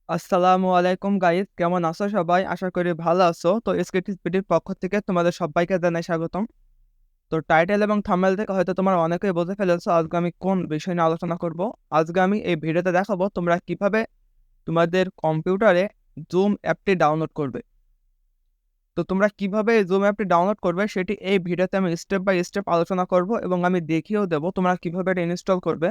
আসসালামু আলাইকুম গাইস, কেমন আছো সবাই? আশা করি ভালো আছো। তো এসকেটিভিটির পক্ষ থেকে তোমাদের সবাইকে জানাই স্বাগতম। তো টাইটেল এবং থাম্বনেল থেকে হয়তো তোমরা অনেকেই বুঝে ফেলেছো আজকে আমি কোন বিষয় নিয়ে আলোচনা করব। আজকে আমি এই ভিডিওতে দেখাবো তোমরা কিভাবে তোমাদের কম্পিউটারে জুম অ্যাপটি ডাউনলোড করবে। তো তোমরা কিভাবে এই জুম অ্যাপটি ডাউনলোড করবে সেটি এই ভিডিওতে আমি স্টেপ বাই স্টেপ আলোচনা করব এবং আমি দেখিয়েও দেবো তোমরা কিভাবে এটা ইনস্টল করবে।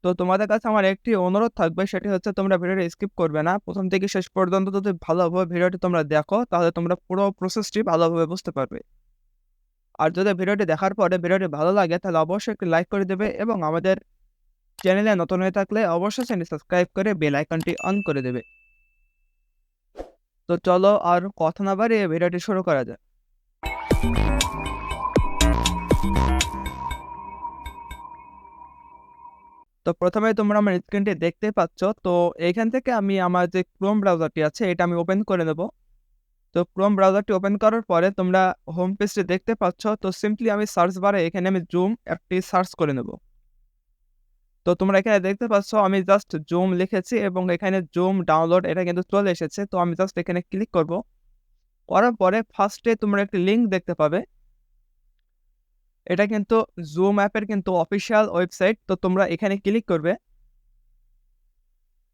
তো তোমাদের কাছে আমার একটি অনুরোধ থাকবে, সেটি হচ্ছে তোমরা ভিডিওটা স্কিপ করবে না। প্রথম থেকে শেষ পর্যন্ত যদি ভালোভাবে ভিডিওটি তোমরা দেখো তাহলে তোমরা পুরো প্রসেসটি ভালোভাবে বুঝতে পারবে। আর যদি ভিডিওটি দেখার পরে ভিডিওটি ভালো লাগে তাহলে অবশ্যই একটি লাইক করে দেবে এবং আমাদের চ্যানেলে নতুন হয়ে থাকলে অবশ্যই চ্যানেল সাবস্ক্রাইব করে বেল আইকনটি অন করে দেবে। তো চলো আর কথা না বাড়িয়ে ভিডিওটি শুরু করা যাক। তো প্রথমে তোমরা আমার স্ক্রিনটি দেখতে পাচ্ছ। তো এইখান থেকে আমি আমার যে ক্রোম ব্রাউজারটি আছে এটা আমি ওপেন করে নেব। তো ক্রোম ব্রাউজারটি ওপেন করার পরে তোমরা হোম পেজটি দেখতে পাচ্ছ। তো সিম্পলি আমি সার্চ বারে এখানে আমি জুম অ্যাপটি সার্চ করে নেব। তো তোমরা এখানে দেখতে পাচ্ছ আমি জাস্ট জুম লিখেছি এবং এখানে জুম ডাউনলোড এটা কিন্তু চলে এসেছে। তো আমি জাস্ট এখানে ক্লিক করব। করার পরে ফার্স্টে তোমরা একটি লিঙ্ক দেখতে পাবে। এটা কিন্তু জুম অ্যাপের কিন্তু অফিসিয়াল ওয়েবসাইট। তো তোমরা এখানে ক্লিক করবে।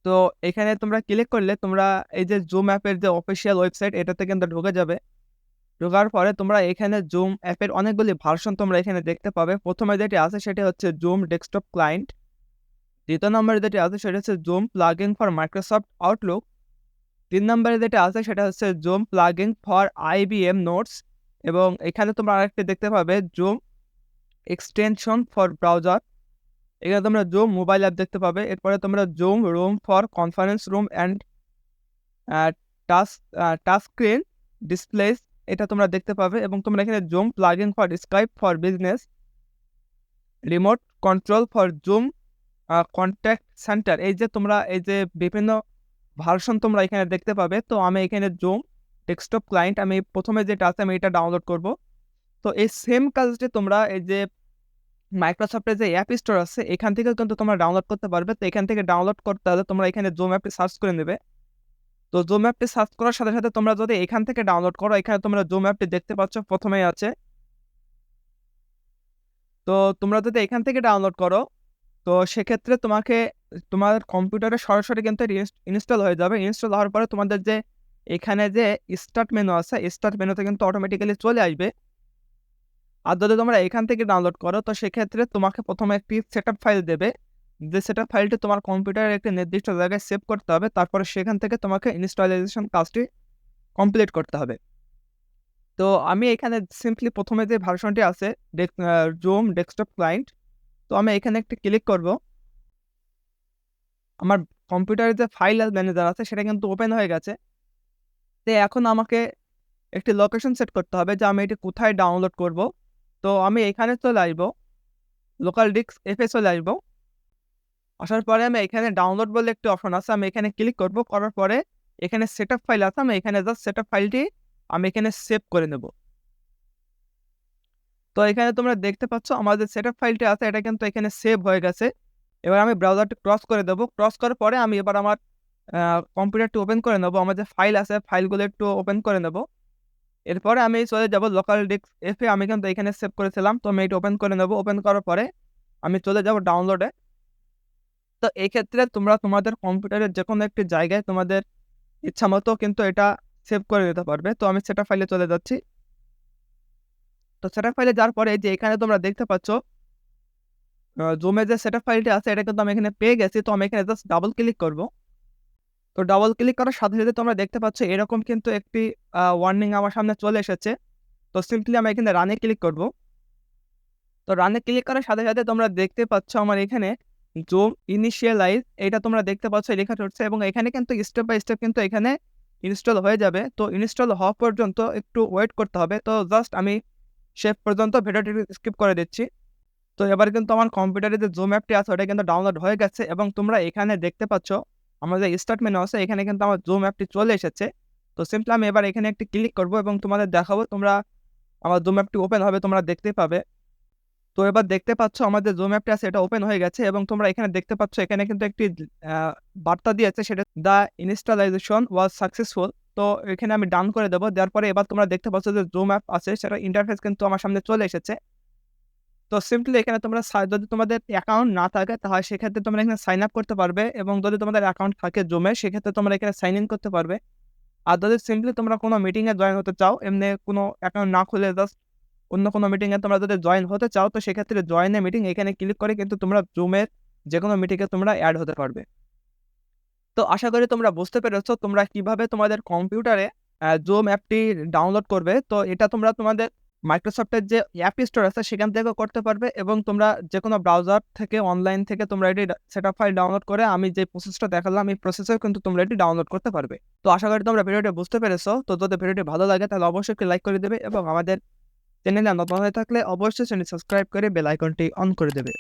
তো এখানে তোমরা ক্লিক করলে তোমরা এই যে জুম অ্যাপের যে অফিসিয়াল ওয়েবসাইট এটাতে কিন্তু ঢুকে যাবে। ঢোকার পরে তোমরা এখানে জুম অ্যাপের অনেকগুলি ভার্সন তোমরা এখানে দেখতে পাবে। প্রথমে যেটি আছে সেটি হচ্ছে জুম ডেস্কটপ ক্লায়েন্ট। দ্বিতীয় নম্বরে যেটি আছে সেটা হচ্ছে zoom plugin for Microsoft Outlook. 3 নম্বরে যেটা আছে সেটা হচ্ছে zoom plugin for IBM notes. এবং এখানে তোমরা আরেকটি দেখতে পাবে জুম এক্সটেনশন ফর ব্রাউজার। এখানে তোমরা জুম মোবাইল অ্যাপ দেখতে পাবে। এরপরে তোমরা zoom room for conference room and touch touch screen displace এটা তোমরা দেখতে পাবে। এবং তোমরা এখানে zoom plugin for Skype for business, remote control for zoom contact centre, এই যে তোমরা এই যে বিভিন্ন ভার্সন তোমরা এখানে দেখতে পাবে। তো আমি এখানে জুম ডেস্কটপ ক্লায়েন্ট আমি প্রথমে যেটা আছে আমি এটা ডাউনলোড করব। তো এই সেম কাজটি তোমরা এই যে মাইক্রোসফটের যে অ্যাপ স্টোর আছে এখান থেকেও কিন্তু তোমরা ডাউনলোড করতে পারবে। তো এখান থেকে ডাউনলোড করতে হলে তোমরা এখানে জুম অ্যাপটি সার্চ করে নেবে। তো জুম অ্যাপটি সার্চ করার সাথে সাথে তোমরা যদি এখান থেকে ডাউনলোড করো, এখানে তোমরা জুম অ্যাপটি দেখতে পাচ্ছ প্রথমেই আছে। তো তোমরা যদি এখান থেকে ডাউনলোড করো তো সেক্ষেত্রে তোমাকে তোমার কম্পিউটারে সরাসরি কিন্তু ইনস্টল হয়ে যাবে। ইনস্টল হওয়ার পরে তোমাদের যে এখানে যে স্টার্ট মেনু আছে স্টার্ট মেনুতে কিন্তু অটোমেটিক্যালি চলে আসবে। আর যদি তোমরা এখান থেকে ডাউনলোড করো তো সেক্ষেত্রে তোমাকে প্রথমে একটি সেটআপ ফাইল দেবে। যে সেটআপ ফাইলটি তোমার কম্পিউটারের একটি নির্দিষ্ট জায়গায় সেভ করতে হবে। তারপরে সেখান থেকে তোমাকে ইনস্টলেশন কাজটি কমপ্লিট করতে হবে। তো আমি এখানে সিম্পলি প্রথমে যে ভার্সনটি আছে জুম ডেস্কটপ ক্লায়েন্ট, তো আমি এখানে একটি ক্লিক করব। আমার কম্পিউটারের যে ফাইল ম্যানেজার আছে সেটা কিন্তু ওপেন হয়ে গেছে। তো এখন আমাকে একটি লোকেশন সেট করতে হবে যে আমি এটি কোথায় ডাউনলোড করব। তো আমি এখানে চলে আসবো, লোকাল ডিস্ক এফে চলে আসবো। আসার পরে আমি এখানে ডাউনলোড বলে একটি অপশন আছে, আমি এখানে ক্লিক করব। করার পরে এখানে সেটআপ ফাইল আছে, আমি এখানে জাস্ট সেটআপ ফাইলটি আমি এখানে সেভ করে নেব। তো এখানে তোমরা দেখতে পাচ্ছ আমার যে সেটআপ ফাইলটি আছে এটা কিন্তু এখানে সেভ হয়ে গেছে। এবার আমি ব্রাউজারটি ক্রস করে দেবো। ক্রস করার পরে আমি এবার আমার কম্পিউটারটি ওপেন করে নেব। আমার যে ফাইল আছে ফাইলগুলো একটু ওপেন করে নেব। এরপরে আমি চলে যাব লোকাল ডিস্ক এফে, আমি কিন্তু এখানে সেভ করেছিলাম। তো আমি এটা ওপেন করে নেব। ওপেন করার পরে আমি চলে যাব ডাউনলোডে। তো এই ক্ষেত্রে তোমরা তোমাদের কম্পিউটারের যে কোনো একটি জায়গায় তোমাদের ইচ্ছা মতো কিন্তু এটা সেভ করে নিতে পারবে। তো আমি সেটা ফাইলে চলে যাচ্ছি। তো সেটা ফাইলে যাওয়ার পরে যে এখানে তোমরা দেখতে পাচ্ছ জুমে যে সেটআপ ফাইলটি আছে এটা কিন্তু আমি এখানে পেয়ে গেছি। তো আমি এখানে জাস্ট ডাবল ক্লিক করব। তো ডাবল ক্লিক করার সাথে সাথে তোমরা দেখতে পাচ্ছ এরকম কিন্তু একটি ওয়ার্নিং আমার সামনে চলে এসেছে। তো সিম্পলি আমি এখানে রানে ক্লিক করব। তো রানে ক্লিক করার সাথে সাথে তোমরা দেখতে পাচ্ছ আমার এখানে জুম ইনিশিয়ালাইজ এটা তোমরা দেখতে পাচ্ছ লেখা হচ্ছে এবং এখানে কিন্তু স্টেপ বাই স্টেপ কিন্তু এখানে ইনস্টল হয়ে যাবে। তো ইনস্টল হওয়া পর্যন্ত একটু ওয়েট করতে হবে। তো জাস্ট আমি শেষ পর্যন্ত ভিডিওটি স্কিপ করে দিচ্ছি। তো এবার কিন্তু আমার কম্পিউটারে যে জুম অ্যাপটি আছে ওটা কিন্তু ডাউনলোড হয়ে গেছে এবং তোমরা এখানে দেখতে পাচ্ছ আমার যে স্টার্ট মেনু আছে এখানে কিন্তু আমার জুম অ্যাপটি চলে এসেছে। তো সিম্পলি আমি এবার এখানে একটি ক্লিক করব এবং তোমাদের দেখাবো তোমরা আমার জুম অ্যাপটি ওপেন হবে তোমরা দেখতেই পাবে। তো এবার দেখতে পাচ্ছ আমাদের জুম অ্যাপটা আছে, এটা ওপেন হয়ে গেছে এবং তোমরা এখানে দেখতে পাচ্ছ এখানে কিন্তু একটি বার্তা দিয়েছে, সেটা দ্য ইনস্টলেশন ওয়াজ সাকসেসফুল। তো এখানে আমি ডান করে দেবো। দেওয়ার পরে এবার তোমরা দেখতে পাচ্ছ যে জুম অ্যাপ আছে, সেটা ইন্টারফেস কিন্তু আমার সামনে চলে এসেছে। তো সিম্পলি এখানে তোমরা যদি তোমাদের অ্যাকাউন্ট না থাকে তাহলে সেক্ষেত্রে তোমরা এখানে সাইন আপ করতে পারবে, এবং যদি তোমাদের অ্যাকাউন্ট থাকে জুমে সেক্ষেত্রে তোমরা এখানে সাইন ইন করতে পারবে। আর যদি সিম্পলি তোমরা কোনো মিটিংয়ে জয়েন হতে চাও, এমনি কোনো অ্যাকাউন্ট না খুলে জাস্ট অন্য কোনো মিটিংয়ে তোমরা যদি জয়েন হতে চাও, তো সেক্ষেত্রে জয়েন এ মিটিং এখানে ক্লিক করে কিন্তু তোমরা জুমের যেকোনো মিটিংয়ে তোমরা এড হতে পারবে। তো আশা করি তোমরা বুঝতে পেরেছো তোমরা কিভাবে তোমাদের কম্পিউটারে জুম অ্যাপটি ডাউনলোড করবে। তো এটা তোমরা তোমাদের মাইক্রোসফটের যে অ্যাপ স্টোর আছে সেখান থেকেও করতে পারবে, এবং তোমরা যেকোনো ব্রাউজার থেকে অনলাইন থেকে তোমরা এটি সেটআপ ফাইল ডাউনলোড করে আমি যে প্রসেসটা দেখালাম এই প্রসেসেও কিন্তু তোমরা এটি ডাউনলোড করতে পারবে। তো আশা করি তোমরা ভিডিওটি বুঝতে পেরেছো। তো যদি ভিডিওটি ভালো লাগে তাহলে অবশ্যই একটি লাইক করে দেবে, এবং আমাদের চ্যানেলে নতুন হয়ে থাকলে অবশ্যই চ্যানেল সাবস্ক্রাইব করে বেল আইকনটি অন করে দেবে।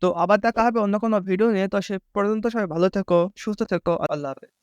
তো আবার দেখা হবে অন্য কোনো ভিডিও নিয়ে। তো সে পর্যন্ত সবাই ভালো থেকো, সুস্থ থেকো। আল্লাহ হাফেজ।